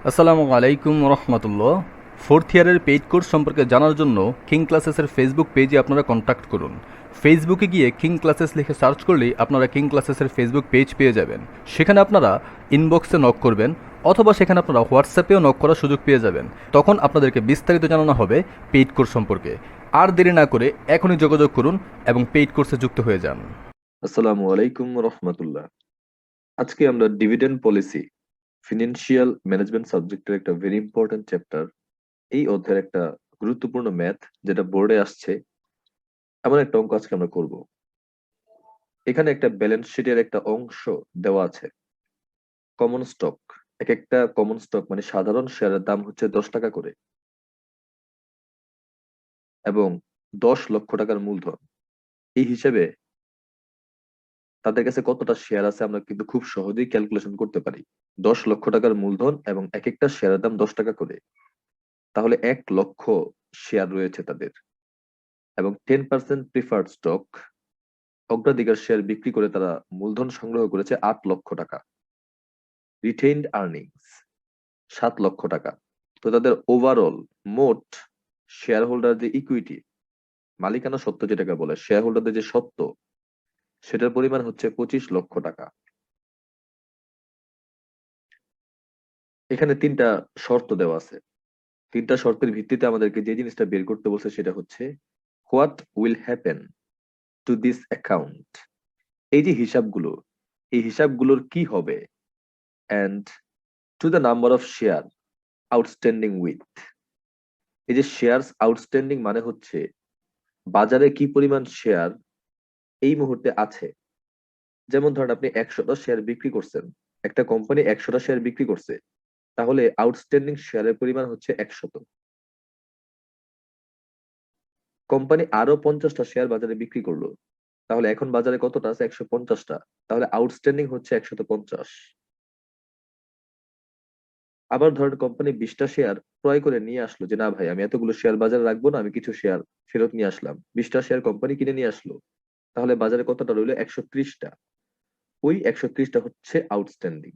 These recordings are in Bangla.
আসসালামু আলাইকুম রহমতুল্লাহ। ফোর্থ ইয়ারের পেইড কোর্স সম্পর্কে জানার জন্য কিং ক্লাসেসের ফেসবুক পেজে আপনারা কন্ট্যাক্ট করুন। ফেসবুকে গিয়ে কিং ক্লাসেস লিখে সার্চ করলেই আপনারা কিং ক্লাসেসের ফেসবুক পেজ পেয়ে যাবেন। সেখানে আপনারা ইনবক্সে নক করবেন অথবা সেখানে আপনারা হোয়াটসঅ্যাপেও নক করার সুযোগ পেয়ে যাবেন। তখন আপনাদেরকে বিস্তারিত জানানো হবে পেইড কোর্স সম্পর্কে। আর দেরি না করে এখনই যোগাযোগ করুন এবং পেইড কোর্সে যুক্ত হয়ে যান। আসসালামু আলাইকুম রহমতুল্লাহ। আজকে আমরা ডিভিডেন্ড পলিসি ফিনান্সিয়াল ম্যানেজমেন্ট সাবজেক্টের একটা ভেরি ইম্পর্টেন্ট চ্যাপ্টার, এই অধ্যায়ের একটা গুরুত্বপূর্ণ ম্যাথ যেটা বোর্ডে আসছে, এমন একটা অঙ্ক আজকে আমরা করব। এখানে একটা ব্যালেন্স শিটের একটা অংশ দেওয়া আছে, কমন স্টক। এক একটা কমন স্টক মানে সাধারণ শেয়ারের দাম হচ্ছে 10 টাকা করে এবং 10 লক্ষ টাকার মূলধন। এই হিসেবে তাদের কাছে কতটা শেয়ার আছে আমরা কিন্তু খুব সহজেই ক্যালকুলেশন করতে পারি। 10 লক্ষ টাকার মূলধন এবং এক একটা শেয়ারের দাম 10 টাকা করে, তাহলে 1 লক্ষ শেয়ার রয়েছে তাদের। এবং 10% প্রিফার্ড স্টক, অগ্রাধিকার শেয়ার বিক্রি করে তারা মূলধন সংগ্রহ করেছে 8 লক্ষ টাকা। রিটেইনড আর্নিংস 7 লক্ষ টাকা। তো তাদের ওভারঅল মোট শেয়ার হোল্ডার যে ইকুইটি, মালিকানা সত্ত্ব যেটাকে বলে, শেয়ার হোল্ডারদের যে সত্ত্ব, সেটার পরিমাণ হচ্ছে 25 লক্ষ টাকা। এখানে 3টা শর্ত দেওয়া আছে। 3টা শর্তের ভিত্তিতে আমাদেরকে যে জিনিসটা বের করতে বলছে সেটা হচ্ছে what will happen to this account. এই যে হিসাবগুলো, এই হিসাবগুলোর কি হবে, and to the number of share outstanding with. এই যে শেয়ার আউটস্ট্যান্ডিং মানে হচ্ছে বাজারে কি পরিমাণ শেয়ার এই মুহূর্তে আছে। যেমন ধরেন আপনি 100টা শেয়ার বিক্রি করছেন, একটা কোম্পানি 100টা শেয়ার বিক্রি করছে, তাহলে আউটস্ট্যান্ডিং শেয়ারের পরিমাণ হচ্ছে 100। কোম্পানি আরো 50টা শেয়ার বাজারে বিক্রি করলো, তাহলে এখন বাজারে কতটা আছে? 150টা। তাহলে আউটস্ট্যান্ডিং হচ্ছে 150। আবার ধরেন কোম্পানি 20টা শেয়ার ক্রয় করে নিয়ে আসলো, যে না ভাই আমি এতগুলো শেয়ার বাজারে রাখবো না, আমি কিছু শেয়ার ফেরত নিয়ে আসলাম। 20টা শেয়ার কোম্পানি কিনে নিয়ে আসলো, তাহলে বাজারে কতটা রইলো? 130টা। ওই 130টা হচ্ছে আউটস্ট্যান্ডিং।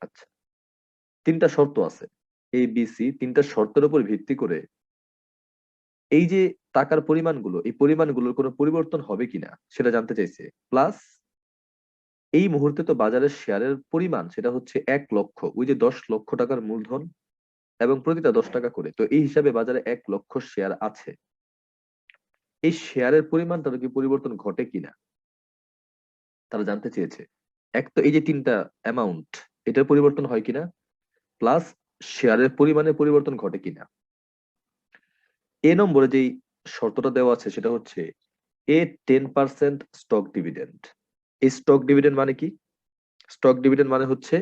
আচ্ছা, 3টা শর্ত আছে, এ বি সি। 3টা শর্তের উপর ভিত্তি করে এই যে টাকার পরিমাণগুলো, এই পরিমাণগুলোর কোনো পরিবর্তন হবে কিনা সেটা জানতে চাইছে। প্লাস এই মুহূর্তে তো বাজারের শেয়ারের পরিমাণ সেটা হচ্ছে 1 লক্ষ, ওই যে 10 লক্ষ টাকার মূলধন এবং প্রতিটা 10 টাকা করে, তো এই হিসাবে বাজারে 1 লক্ষ শেয়ার আছে। এই শেয়ারের পরিমাণটা কি পরিবর্তন ঘটে কিনা তারা জানতে চেয়েছে। এক তো এই যে 3টা অ্যামাউন্ট, এটার পরিবর্তন হয় কিনা, প্লাস শেয়ারের পরিমাণে পরিবর্তন ঘটে কিনা। এ নম্বরে যেই শর্তটা দেওয়া আছে সেটা হচ্ছে এ 10% স্টক ডিভিডেন্ড। এই স্টক ডিভিডেন্ড মানে কি? স্টক ডিভিডেন্ড মানে হচ্ছে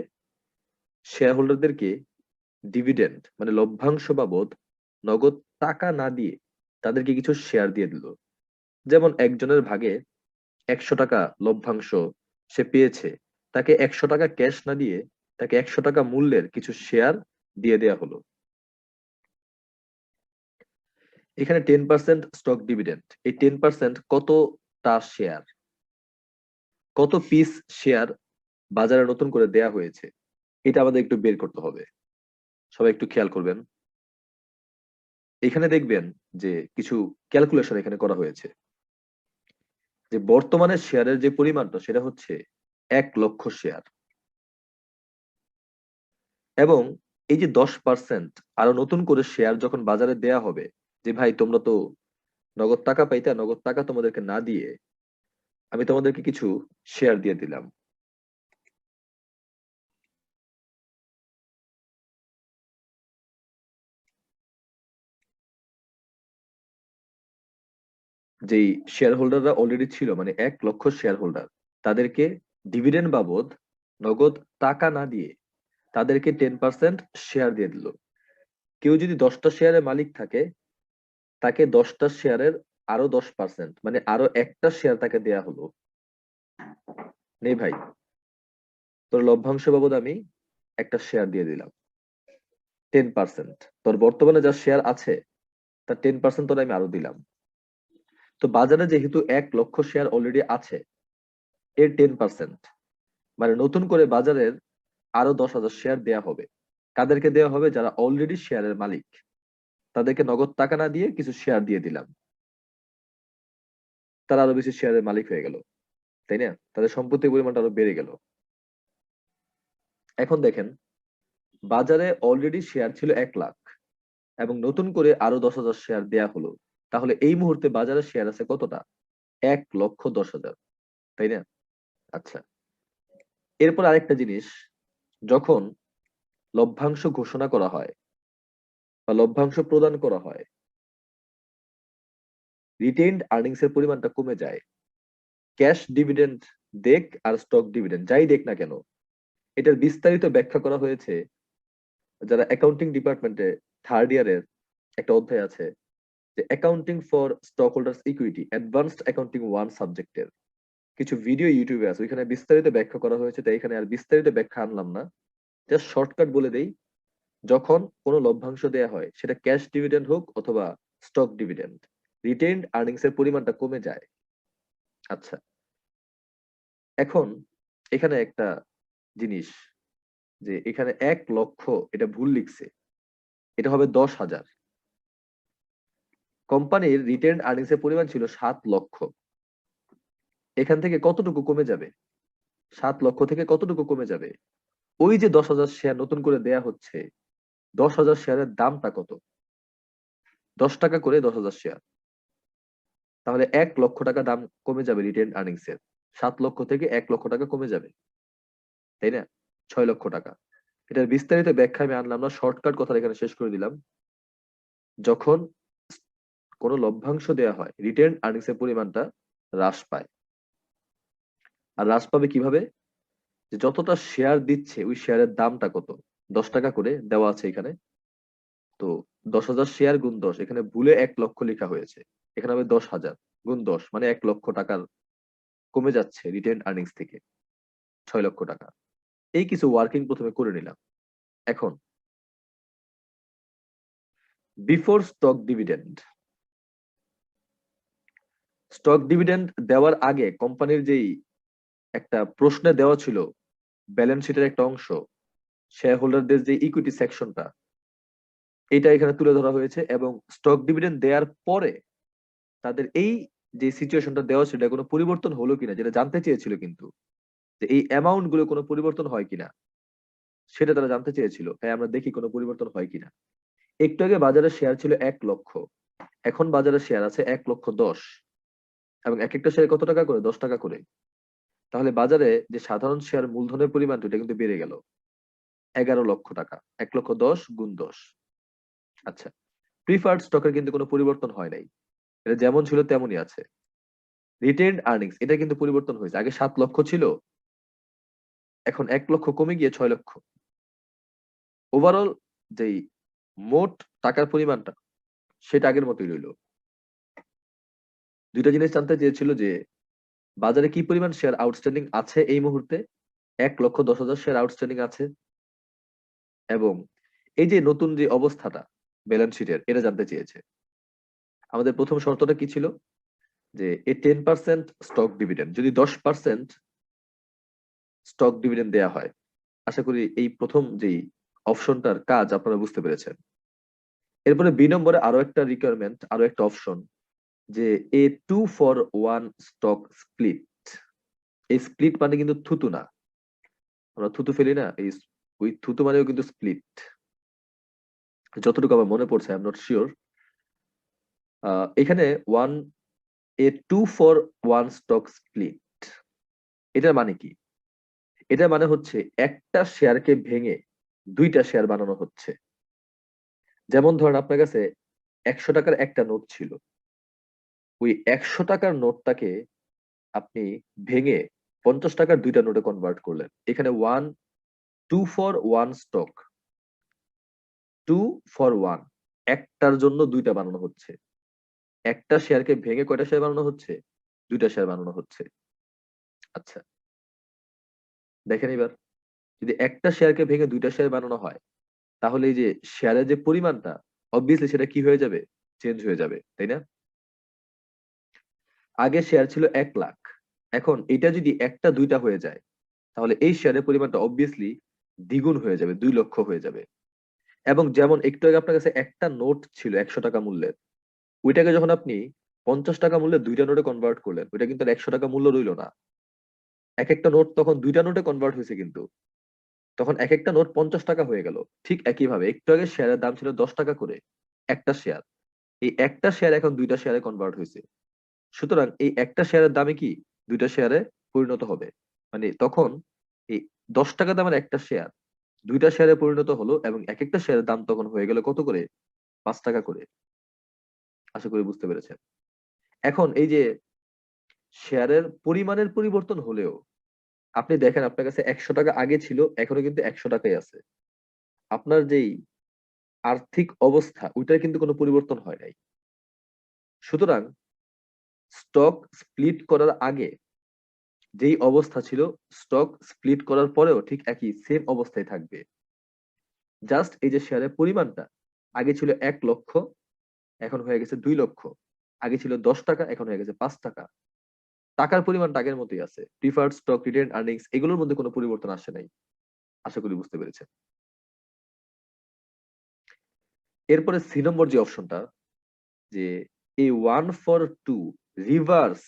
শেয়ার হোল্ডারদেরকে ডিভিডেন্ড মানে লভ্যাংশ বাবদ নগদ টাকা না দিয়ে তাদেরকে কিছু শেয়ার দিয়ে দিল। যেমন একজনের ভাগে 100 টাকা লভ্যাংশ সে পেয়েছে, তাকে 100 টাকা ক্যাশ না দিয়ে তাকে 100 টাকা মূল্যের কিছু শেয়ার দিয়ে দেয়া হলো। এখানে 10% স্টক ডিভিডেন্ড, এই 10% কতটা শেয়ার, কত পিস শেয়ার বাজারে নতুন করে দেয়া হয়েছে, এটা আমাদের একটু বের করতে হবে। সবাই একটু খেয়াল করবেন। এখানে দেখবেন যে কিছু ক্যালকুলেশন এখানে করা হয়েছে, যে বর্তমানে শেয়ারের যে পরিমাণটা সেটা হচ্ছে 1 লক্ষ শেয়ার, এবং এই যে 10% আরো নতুন করে শেয়ার যখন বাজারে দেয়া হবে, যে ভাই তোমরা তো নগদ টাকা পাইতা, নগদ টাকা তোমাদেরকে না দিয়ে আমি তোমাদেরকে কিছু শেয়ার দিয়ে দিলাম। যেই শেয়ার হোল্ডাররা অলরেডি ছিল মানে 1 লক্ষ শেয়ার হোল্ডার, তাদেরকে ডিভিডেন্ড বাবদ নগদ টাকা না দিয়ে তাদেরকে 10% শেয়ার দিয়ে দিল। কেউ যদি 10টা শেয়ারের মালিক থাকে, তাকে 10টা শেয়ারের আরো 10% মানে আরো একটা শেয়ার তাকে দেয়া হলো। নেই ভাই, তোর লভ্যাংশ বাবদ আমি একটা শেয়ার দিয়ে দিলাম 10%। তোর বর্তমানে যা শেয়ার আছে তার 10% তোর আমি আরো দিলাম। তো বাজারে যেহেতু 1 লক্ষ শেয়ার অলরেডি আছে, এর 10% মানে নতুন করে বাজারের আরো 10,000 শেয়ার দেয়া হবে। কাদেরকে দেওয়া হবে? যারা অলরেডি শেয়ারের মালিক, তাদেরকে নগদ টাকা না দিয়ে কিছু শেয়ার দিয়ে দিলাম, তারা আরো বেশি শেয়ারের মালিক হয়ে গেল, তাই না? তাদের সম্পত্তির পরিমাণটা আরো বেড়ে গেল। এখন দেখেন, বাজারে অলরেডি শেয়ার ছিল 1 লাখ এবং নতুন করে আরো 10,000 শেয়ার দেয়া হলো। তাহলে এই মুহূর্তে বাজারে শেয়ার আছে কতটা? 1,10,000, তাই না? আচ্ছা, এরপর আরেকটা জিনিস, যখন লভ্যাংশ ঘোষণা করা হয় বা লভ্যাংশ প্রদান করা হয়, রিটেইনড আর্নিংস এর পরিমাণটা কমে যায়। ক্যাশ ডিভিডেন্ড দেখ আর স্টক ডিভিডেন্ড যাই দেখ না কেন, এটার বিস্তারিত ব্যাখ্যা করা হয়েছে। যারা অ্যাকাউন্টিং ডিপার্টমেন্টে থার্ড ইয়ারের একটা অধ্যায় আছে, যে accounting for stock holders equity advanced accounting 1 সাবজেক্টের কিছু ভিডিও ইউটিউবে আছে, ওইখানে বিস্তারিত ব্যাখ্যা করা হয়েছে। তাই এখানে আর বিস্তারিত ব্যাখ্যা আনলাম না, জাস্ট শর্টকাট বলে দেই। যখন কোনো লভ্যাংশ দেয়া হয়, সেটা ক্যাশ ডিভিডেন্ড হোক অথবা স্টক ডিভিডেন্ড, রিটেইনড আর্নিংস এর পরিমাণটা কমে যায়। আচ্ছা, এখন এখানে একটা জিনিস, যে এখানে 1 লক্ষ এটা ভুল লিখছে, এটা হবে 10,000। কোম্পানির রিটেইনড আর্নিংস এর পরিমাণ ছিল 7 লক্ষ, এখান থেকে কতটুকু কমে যাবে? 7 লক্ষ থেকে কতটুকু কমে যাবে? ওই যে 10,000 শেয়ার নতুন করে দেয়া হচ্ছে, 10,000 শেয়ারের দামটা কত? 10 টাকা করে 10,000 শেয়ার, তাহলে 1 লক্ষ টাকা দাম কমে যাবে রিটেইনড আর্নিংস এর। 7 লক্ষ থেকে 1 লক্ষ টাকা কমে যাবে, তাই না? 6 লক্ষ টাকা। এটার বিস্তারিত ব্যাখ্যা আমি আনলাম না, শর্টকাট কথা এখানে শেষ করে দিলাম। যখন কোনো লভ্যাংশ দেয়া হয়, রিটেইনড আর্নিংস এর পরিমাণটা হ্রাস পায়। আর হ্রাস পাবে কিভাবে? যে যতটা শেয়ার দিচ্ছে ওই শেয়ারের দামটা কত, 10 টাকা করে দেওয়া আছে এখানে। তো 10,000 শেয়ার গুণ 10, এখানে ভুলে 1 লক্ষ লেখা হয়েছে, এখানে হবে 10,000 গুণ 10, মানে 1 লক্ষ টাকার কমে যাচ্ছে রিটেইনড আর্নিংস থেকে 6 লক্ষ টাকা। এই কিছু ওয়ার্কিং প্রথমে করে নিলাম। এখন before stock dividend, stock dividend দেওয়ার আগে কোম্পানির যেই একটা প্রশ্নে দেওয়া ছিল, ব্যালেন্স শিটের একটা অংশ, শেয়ার হোল্ডারদের যে ইকুইটি সেকশনটা, এটা এখানে তুলে ধরা হয়েছে। এবং স্টক ডিভিডেন্ড দেওয়ার পরে তাদের এই যে সিচুয়েশনটা দেওয়া ছিল, এটা কোনো পরিবর্তন হলো কিনা, যেটা জানতে চেয়েছিল, কিন্তু যে এই অ্যামাউন্ট গুলো কোনো পরিবর্তন হয় কিনা, সেটা তারা জানতে চেয়েছিল। তাই আমরা দেখি কোনো পরিবর্তন হয় কিনা। একটু আগে বাজারে শেয়ার ছিল 1 লক্ষ, এখন বাজারে শেয়ার আছে 1,10,000, এবং এক একটা শেয়ার কত টাকা করে? 10 টাকা করে। তাহলে বাজারে যে সাধারণ শেয়ার মূলধনের পরিমাণটা, এটা কিন্তু বেড়ে গেল 11 লক্ষ টাকা। 1,10,000 গুণ 10। আচ্ছা, প্রিফার্ড স্টকের কিন্তু কোনো পরিবর্তন হয় নাই, এটা যেমন ছিল তেমনই আছে। রিটেইনড আর্নিংস, এটা কিন্তু পরিবর্তন হয়েছে, আগে 7 লক্ষ ছিল, এখন 1 লক্ষ কমে গিয়ে 6 লক্ষ। ওভারঅল যেই মোট টাকার পরিমাণটা, সেটা আগের মতোই রইল। দুইটা জিনিস জানতে চেয়েছিল, যে বাজারে কি পরিমাণ শেয়ার আউটস্ট্যান্ডিং আছে এই মুহূর্তে, 1,10,000 শেয়ার আউটস্ট্যান্ডিং আছে, এবং এই যে নতুন যে অবস্থাটা ব্যালেন্স শিটের, এটা জানতে চেয়েছে। আমাদের প্রথম শর্তটা কি ছিল? যে এই 10% স্টক ডিভিডেন্ড, যদি 10% স্টক ডিভিডেন্ড দেয়া হয়। আশা করি এই প্রথম যেই অপশনটার কাজ আপনারা বুঝতে পেরেছেন। এরপরে বি নম্বরে আরো একটা রিকোয়ারমেন্ট, আরো একটা অপশন, যে এ 2-for-1 স্টক স্প্লিট। এই স্প্লিট মানে কিন্তু থুতু না, আমরা থুতু ফেলি না, এই ওই থুতু মানেও কিন্তু স্প্লিট, যতটুকু আমার মনে পড়ছে, আই এম নট শিওর। এখানে এ 2-for-1 স্টক স্প্লিট, এটার মানে কি? এটার মানে হচ্ছে একটা শেয়ারকে ভেঙে দুইটা শেয়ার বানানো হচ্ছে। যেমন ধরেন আপনার কাছে 100 টাকার একটা নোট ছিল, ওই 100 টাকার নোটটাকে আপনি ভেঙে 50 টাকার দুইটা নোটে কনভার্ট করলেন। এখানে 2-for-1 স্টক, 2-for-1, একটার জন্য দুইটা বানানো হচ্ছে। একটা শেয়ারকে ভেঙে কয়টা শেয়ার বানানো হচ্ছে? দুইটা শেয়ার বানানো হচ্ছে। আচ্ছা, দেখেন এবার, যদি একটা শেয়ারকে ভেঙে দুইটা শেয়ার বানানো হয়, তাহলে এই যে শেয়ারের যে পরিমাণটা, অবভিয়াসলি সেটা কি হয়ে যাবে? চেঞ্জ হয়ে যাবে, তাই না? আগে শেয়ার ছিল 1 লাখ, এখন এটা যদি একটা দুইটা হয়ে যায়, তাহলে এই শেয়ারের পরিমাণটা অবভিয়াসলি দ্বিগুণ হয়ে যাবে, 2 লক্ষ হয়ে যাবে। এবং যেমন একটু আগে আপনার কাছে একটা নোট ছিল 100 টাকা মূল্যের, ওইটাকে যখন আপনি 50 টাকা মূল্যে দুইটা নোটে কনভার্ট করলেন, ওইটা কিন্তু আর 100 টাকা মূল্য রইলো না। এক একটা নোট তখন দুইটা নোটে কনভার্ট হয়েছে, কিন্তু তখন এক একটা নোট 50 টাকা হয়ে গেল। ঠিক একই ভাবে একটু আগে শেয়ারের দাম ছিল 10 টাকা করে একটা শেয়ার, এই একটা শেয়ার এখন দুইটা শেয়ারে কনভার্ট হয়েছে। সুতরাং এই একটা শেয়ারের দামে কি দুইটা শেয়ারে পরিণত হবে, মানে তখন এই 10 টাকা দামের একটা শেয়ার দুইটা শেয়ারে পরিণত হলো, এবং এক একটা শেয়ারের দাম তখন হয়ে গেল কত করে, 5 টাকা করে। আশা করি বুঝতে পেরেছেন। এখন এই যে শেয়ারের পরিমাণের পরিবর্তন হলেও আপনি দেখেন আপনার কাছে 100 টাকা আগে ছিল, এখনো কিন্তু 100 টাকাই আছে। আপনার যেই আর্থিক অবস্থা ওইটার কিন্তু কোনো পরিবর্তন হয় নাই। সুতরাং স্টক স্প্লিট করার আগে যেই অবস্থা ছিল, স্টক স্প্লিট করার পরেও ঠিক একই সেম অবস্থায় থাকবে। জাস্ট এই যে শেয়ারের পরিমাণটা আগে ছিল 1 লক্ষ, এখন হয়ে গেছে 2 লক্ষ। আগে ছিল 10 টাকা, এখন হয়ে গেছে 5 টাকা। টাকার পরিমাণটা আগের মতোই আছে। প্রিফার্ড স্টক, রিটেন আর্নিংস এগুলোর মধ্যে কোনো পরিবর্তন আসে নাই। আশা করি বুঝতে পেরেছেন। এরপরে সি নম্বর যে অপশনটা, যে এই 1 for 2 রিভার্স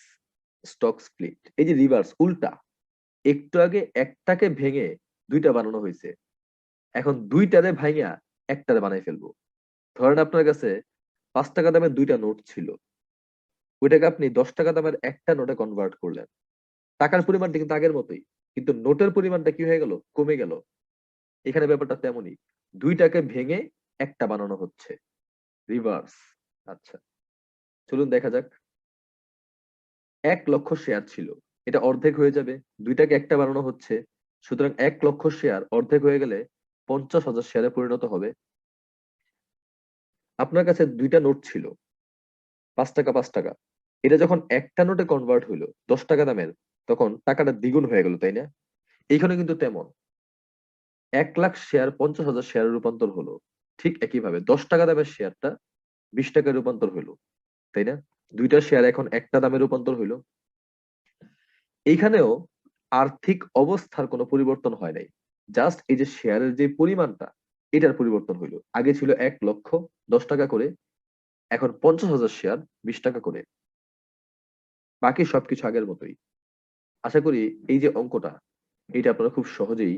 স্টক স্প্লিট, এই যে রিভার্স উল্টা, একটু আগে একটাকে ভেঙে দুইটা বানানো হয়েছে, এখন দুইটারে ভাঙা একটারে বানাই ফেলবো। ধরেন আপনার কাছে 5 টাকা দামের দুইটা নোট ছিল, ওইটাকে আপনি 10 টাকা দামের একটা নোটে কনভার্ট করলেন। টাকার পরিমাণটা কিন্তু আগের মতোই, কিন্তু নোটের পরিমাণটা কি হয়ে গেল, কমে গেল। এখানে ব্যাপারটা তেমনই, দুইটাকে ভেঙে একটা বানানো হচ্ছে, রিভার্স। আচ্ছা, চলুন দেখা যাক। 1 লক্ষ শেয়ার ছিল, এটা অর্ধেক হয়ে যাবে, দুইটাকে একটা বানানো হচ্ছে। সুতরাং 1 লক্ষ শেয়ার অর্ধেক হয়ে গেলে 50,000 শেয়ারে পরিণত হবে। আপনার কাছে দুইটা নোট ছিল, 5 টাকা 5 টাকা, এটা যখন একটা নোটে কনভার্ট হইলো 10 টাকা দামের, তখন টাকাটা দ্বিগুণ হয়ে গেল, তাই না? এইখানে কিন্তু তেমন, 1 লাখ শেয়ার 50,000 শেয়ারে রূপান্তর হলো। ঠিক একইভাবে 10 টাকা দামের শেয়ারটা 20 টাকায় রূপান্তর হইলো, তাই না? দুইটা শেয়ার এখন একটা দামে রূপান্তর হইলো। এইখানেও আর্থিক অবস্থার কোনো পরিবর্তন হয় নাই, জাস্ট এই যে শেয়ারের যে পরিমাণটা এটার পরিবর্তন হইলো। আগে ছিল 1 লক্ষ 10 টাকা করে, এখন 50,000 শেয়ার 20 টাকা করে, বাকি সবকিছু আগের মতোই। আশা করি এই যে অঙ্কটা, এটা আপনারা খুব সহজেই